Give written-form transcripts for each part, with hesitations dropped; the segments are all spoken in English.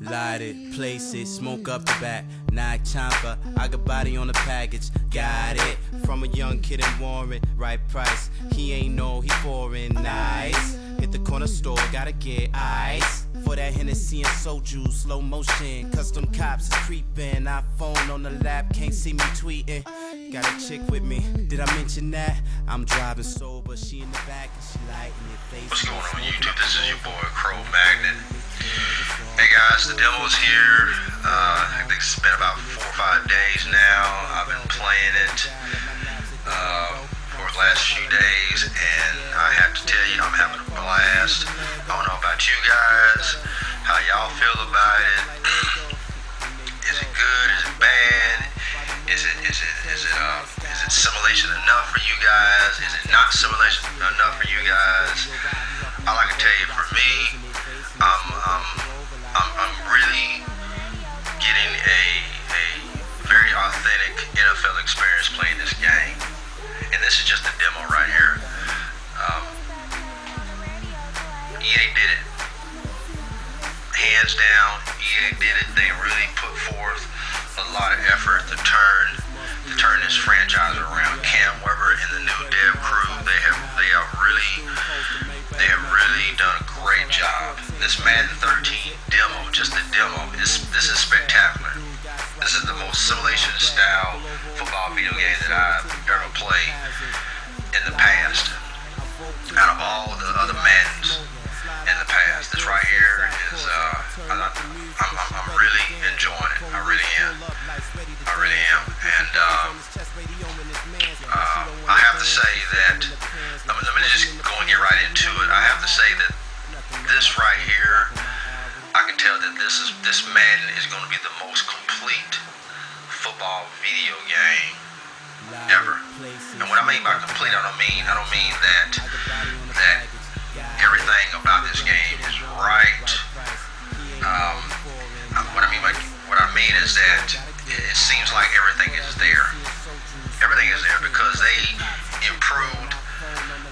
Light it, place it, smoke up the back. Nike chomper, I got body on the package. Got it from a young kid in Warren. Right price, he ain't know he foreign. Nice. Hit the corner store, gotta get ice. For that Hennessy and soju, slow motion. Custom cops is creeping. iPhone on the lap, can't see me tweeting. Got a chick with me, did I mention that? I'm driving sober, she in the back and she lighting it face. What's going on YouTube? This is your boy Crow Magnet. Hey guys, the demo's here. I think it's been about 4 or 5 days now. I've been playing it for the last few days, and I have to tell you, I'm having a blast. I don't know about you guys, how y'all feel about it. Is it good? Is it bad? Is it simulation enough for you guys? Is it not simulation enough for you guys? All I can tell you, for me, I'm really getting a very authentic NFL experience playing this game, and this is just a demo right here. EA did it, hands down. EA did it. They really put forth a lot of effort to turn this franchise around. Cam Weber and the new dev crew, they have really done a great job. This Madden 13 demo, just the demo, this is spectacular. This is the most simulation style football video game that I've ever played in the past. Out of all the other Maddens in the past, this right here is I'm really enjoying it. I really am. And I have to say that, let me just go and get right into it. I have to say that this right here, I can tell that this Madden is going to be the most complete football video game ever. And what I mean by complete, I don't mean that everything about this game is right. What I mean is that it seems like everything is there. Everything is there because they improved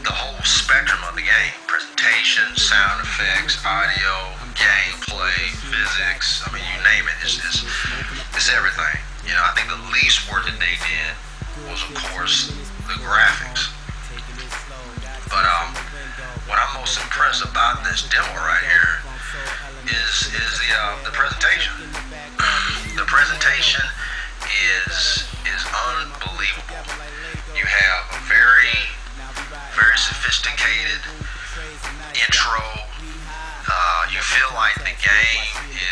the whole spectrum of the game: presentation, sound effects, audio, gameplay, physics. I mean, you name it. It's everything. You know, I think the least work that they did was, of course, the graphics. But what I'm most impressed about this demo right here is the presentation. The presentation is unbelievable. You have a very sophisticated intro. You feel like the game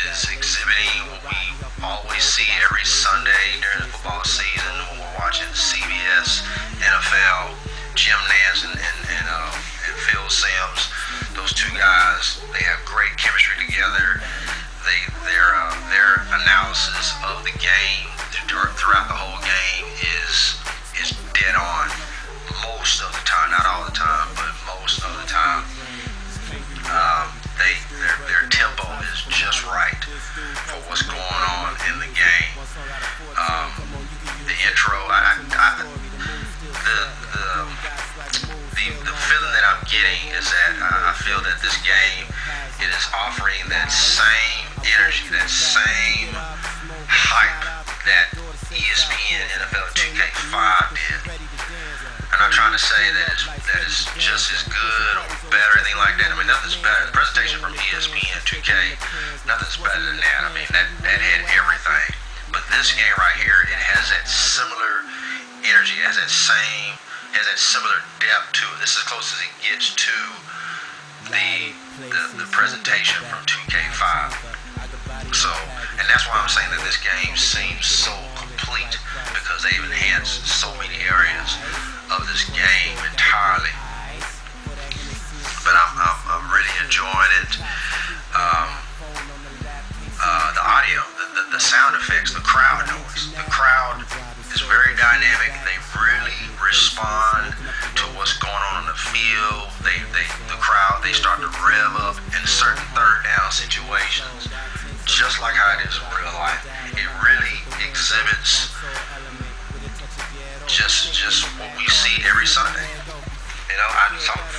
is exhibiting what we always see every Sunday during the football season when we're watching CBS, NFL, Jim Nance and Phil Simms. Those two guys, they have great chemistry together. Their analysis of the game throughout the whole game is dead on most of the time. Not all the time, but most of the time. Their tempo is just right for what's going on in the game. The intro, the feeling that I'm getting is that I feel that this game, it is offering that same energy, that same hype that ESPN NFL 2K5 did. I'm not trying to say that it's just as good or better, anything like that. I mean, nothing's better. The presentation from ESPN 2K, nothing's better than that. I mean, that had everything. But this game right here, it has that similar energy, has that similar depth to it. This is as close as it gets to the presentation from 2K5. So, and that's why I'm saying that this game seems so complete, because they've enhanced so many areas of this game entirely. But I'm really enjoying it. The audio, the sound effects, the crowd noise. The crowd is very dynamic. They really respond to what's going on in the field. The crowd, they start to rev up in certain third down situations, just like how it is in real life. It really exhibits just what we see every Sunday. You know,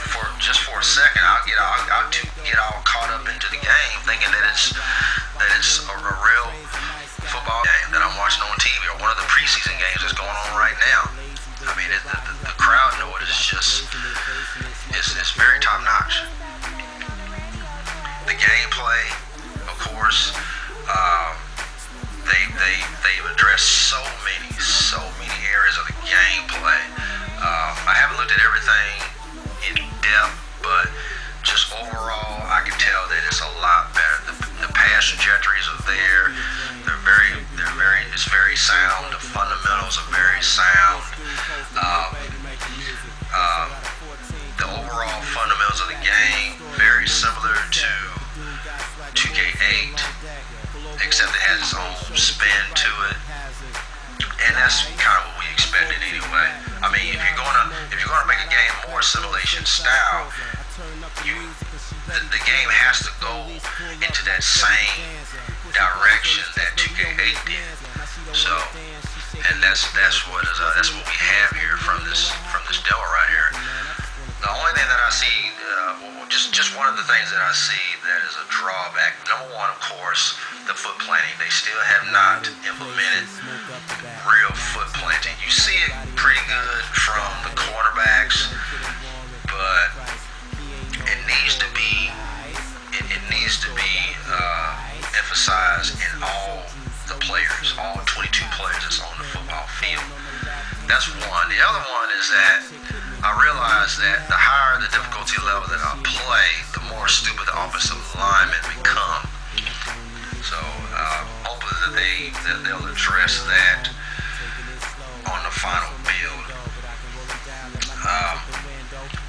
for a second, I'll get all caught up into the game, thinking that it's top notch. The gameplay, of course, they've addressed so many areas of the gameplay. I haven't looked at everything in depth, but just overall, I can tell that it's a lot better. The pass trajectories are there. It's very sound. The fundamentals are very sound. The overall fundamentals of the game very similar to 2K8, except it has its own spin to it, and that's kind of what we expected anyway. I mean, if you're gonna make a game more simulation style, the game has to go into that same direction that 2K8 did. So, and that's what we have here from this demo right here. The only thing that I see, just one of the things that I see that is a drawback. Number one, of course, the foot planting. They still have not implemented real foot planting. You see it pretty good from the cornerbacks, but it needs to be emphasized in all the players, all 22 players that's on the football field. That's one. The other one is that I realize that the higher the difficulty level that I play, the more stupid the offensive linemen become. So hopefully they'll address that on the final build.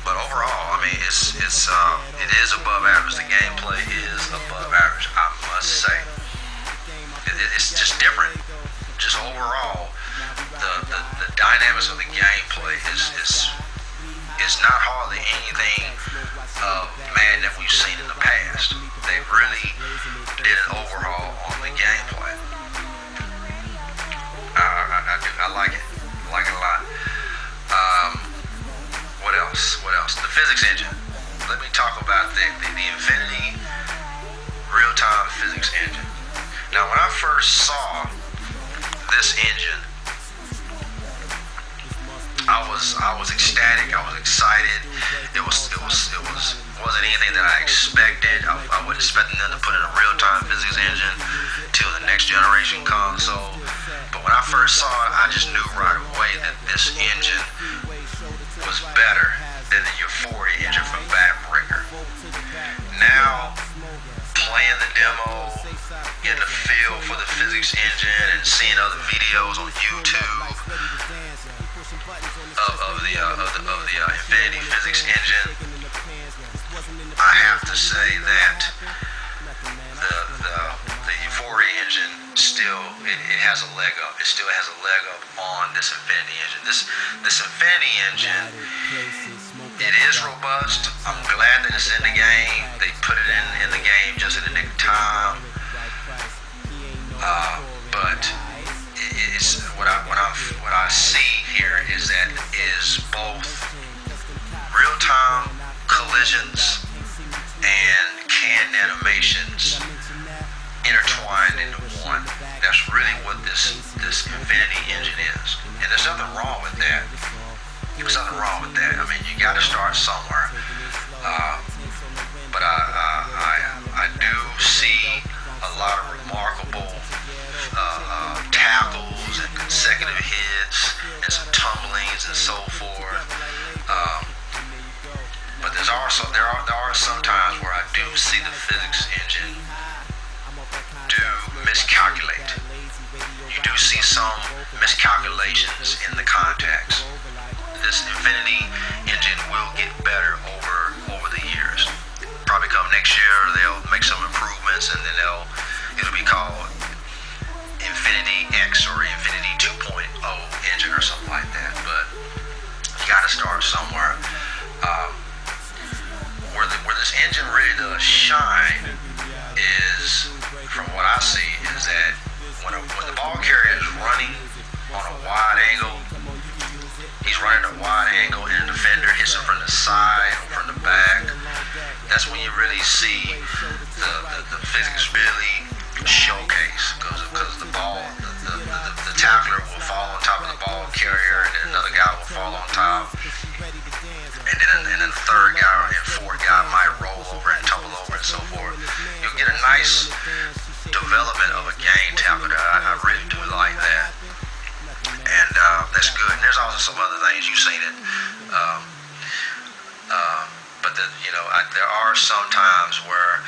But overall, I mean, it is above average. The gameplay is above average, I must say. It's just different. Just overall, the dynamics of the gameplay is not hardly anything of Madden that we've seen in the past. They really did an overhaul on the gameplay. I like it. I like it a lot. What else? The physics engine. Let me talk about the Infinity real-time physics engine. Now, when I first saw this engine, I was ecstatic. I was excited. It wasn't anything that I expected. I wasn't expecting them to put in a real-time physics engine till the next generation console. But when I first saw it, I just knew right away that this engine was better than the Euphoria engine from Backbreaker. Now, playing the demo, getting a feel for the physics engine, and seeing other videos on YouTube of the Infinity physics engine, I have to say that the Euphoria engine still it has a leg up. It still has a leg up on this Infinity engine. This Infinity engine, it is robust. I'm glad that it's in the game. They put it in the game just in the nick of time. But it's what I see here is that is both real-time collisions and canned animations intertwined into one. That's really what this Infinity engine is, and there's nothing wrong with that. There's nothing wrong with that. I mean, you got to start somewhere. But I do see a lot of remarkable tackles and consecutive hits and some tumblings and so forth. But there are some times where I do see the physics engine do miscalculate. You do see some miscalculations in the contacts. This Infinity engine will get better over the years. Probably come next year, they'll make some improvements, and then it'll be called Infinity X or Infinity 2.0 engine or something like that. But you got to start somewhere. Where this engine really does shine is, from what I see, is that when the ball carrier is running on a wide angle, he's running a wide angle and the defender hits him from the side or from the back. That's when you really see the physics really showcase, because the ball, the tackler will fall on top of the ball carrier, and then another guy will fall on top, and then the third guy and fourth guy that there are some times where,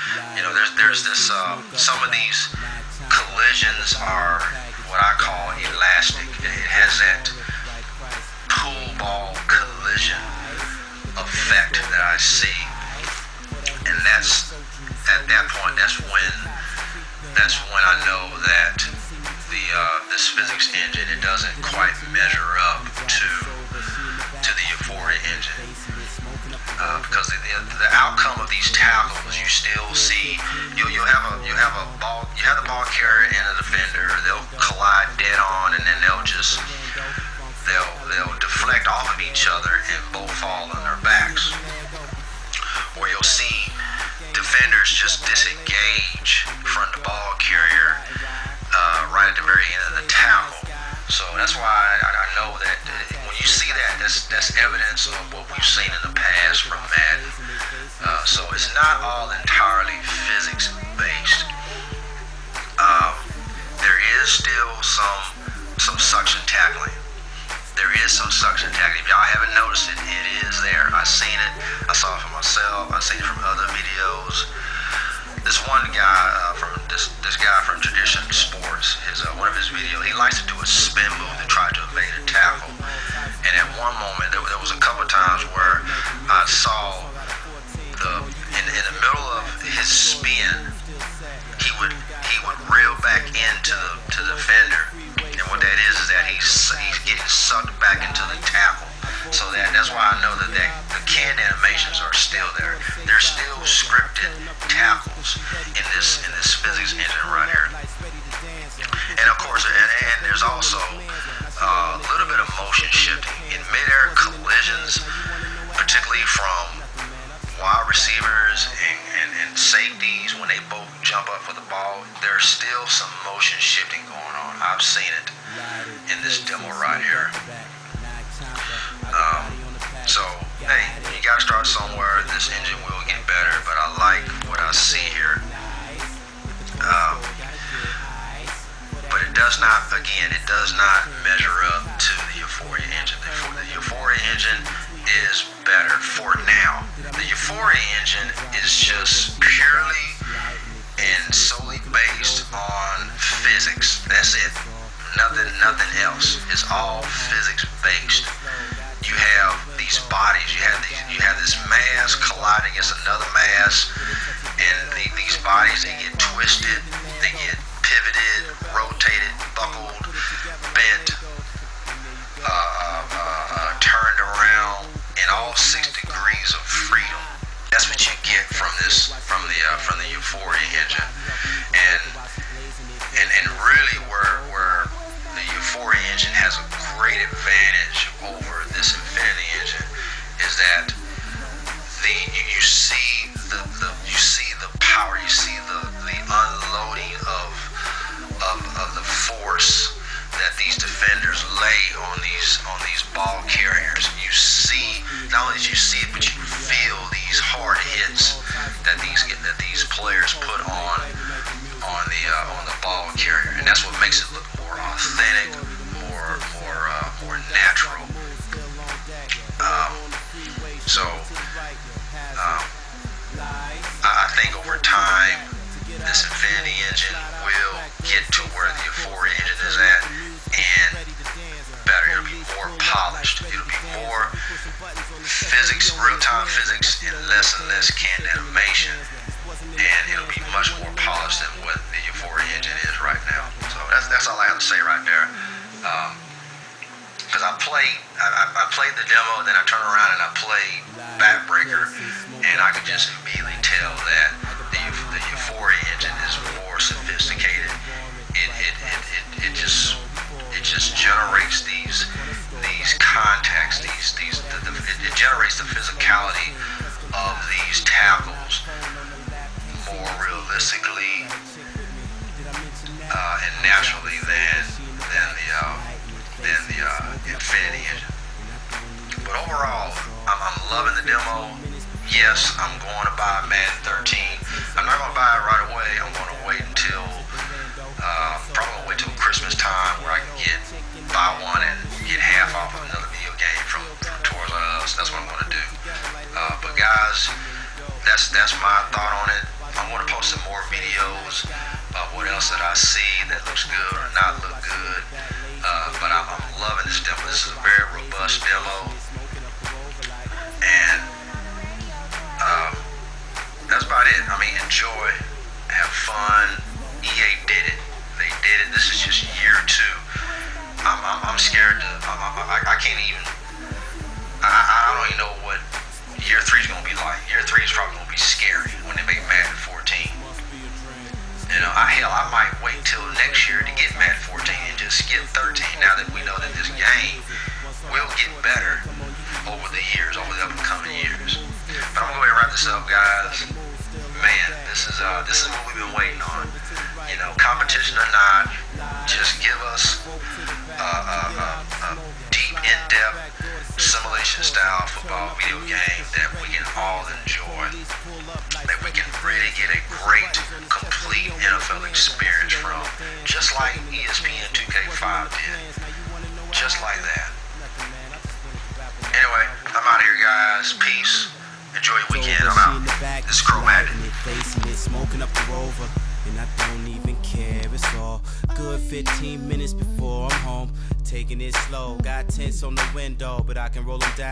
there's this, some of these collisions are what I call elastic. It has that pool ball collision effect that I see, and that's at that point. That's when I know that this physics engine, it doesn't quite measure up to the Euphoria engine, because the outcome of these tackles, you still see you have the ball carrier and a defender. They'll collide dead on, and then they'll deflect off of each other and both fall on their backs. Or you'll see defenders just disengage from the ball carrier right at the very end of the tackle. So that's why I know that when you see that, that's evidence of what we've seen in the past from Madden. So it's not all entirely physics based. There is still some suction tackling. There is some suction tackling. If y'all haven't noticed it, it is there. I've seen it. I saw it for myself. I've seen it from other videos. This one guy this guy from Tradition Sports, one of his videos, he likes to do a spin move to try to evade a tackle. And at one moment, there was a couple times where I saw in the middle of his spin, he would reel back into the defender, and what that is that he's getting sucked back into the tackle. So that's why I know that the canned animations are still there. There's still scripted tackles in this physics engine right here. And of course, and there's also a little bit of motion shifting in midair collisions, particularly from wide receivers and safeties. When they both jump up for the ball, there's still some motion shifting going on. I've seen it in this demo right here. So, hey, you gotta start somewhere. This engine will get better, but I like what I see here. But it does not measure up to the Euphoria engine. The Euphoria engine is better for now. The Euphoria engine is just purely and solely based on physics. That's it. Nothing else. It's all physics based. You have these bodies. You have this mass colliding against another mass, and these bodies, they get twisted, they get pivoted, rotated, buckled, bent, turned around in all 6 degrees of freedom. That's what you get from the Euphoria engine, and really where the Euphoria engine has a great advantage over this Infinity engine is that you see the power, you see the unloading of the force that these defenders lay on these ball carriers. You see, not only do you see it, but you feel these hard hits that these players put on the ball carrier, and that's what makes it look more authentic, more natural. I think over time, this Infinity engine will get to where the Euphoria engine is at, and better. It'll be more polished. It'll be more physics, real-time physics, and less canned animation, and it'll be much more polished than what the Euphoria engine is right now. So that's all I have to say right there. Because I played the demo, then I turned around and I played Backbreaker, and I could just immediately tell that the Euphoria engine is more sophisticated. It just generates these contacts, it generates the physicality of these tackles more realistically and naturally than the Infinity engine. But overall, I'm loving the demo. Yes, I'm going to buy Madden 13. I'm not going to buy it right away. I'm going to wait until probably wait till Christmas time, where I can buy one and get half off of another video game from Toys R Us. That's what I'm going to do. But guys, that's my thought on it. I'm gonna post some more videos of what else that I see that looks good or not look good. But I'm loving this demo. This is a very robust demo, and that's about it. I mean, enjoy, have fun. EA did it. They did it. This is just year 2. I'm scared to. I can't even. I don't even know what year 3 is gonna be like. Year 3 is probably gonna be scary when they make Madden 14. You know, I might wait till next year to get Madden 14 and just skip 13. Now that we know that this game will get better over the years, over the upcoming years. But I'm gonna go ahead and wrap this up, guys. Man, this is what we've been waiting on. You know, competition or not, just give us a deep, in-depth simulation style football video game that we can all enjoy, that we can really get a great, complete NFL experience from, just like ESPN 2K5 did, just like that. Anyway, I'm out of here, guys. Peace. Enjoy your weekend. I'm out. This is Crow Madden. Smoking up the Rover, and I don't even care. It's all good. 15 minutes before I'm home, taking it slow. Got tints on the window, but I can roll them down.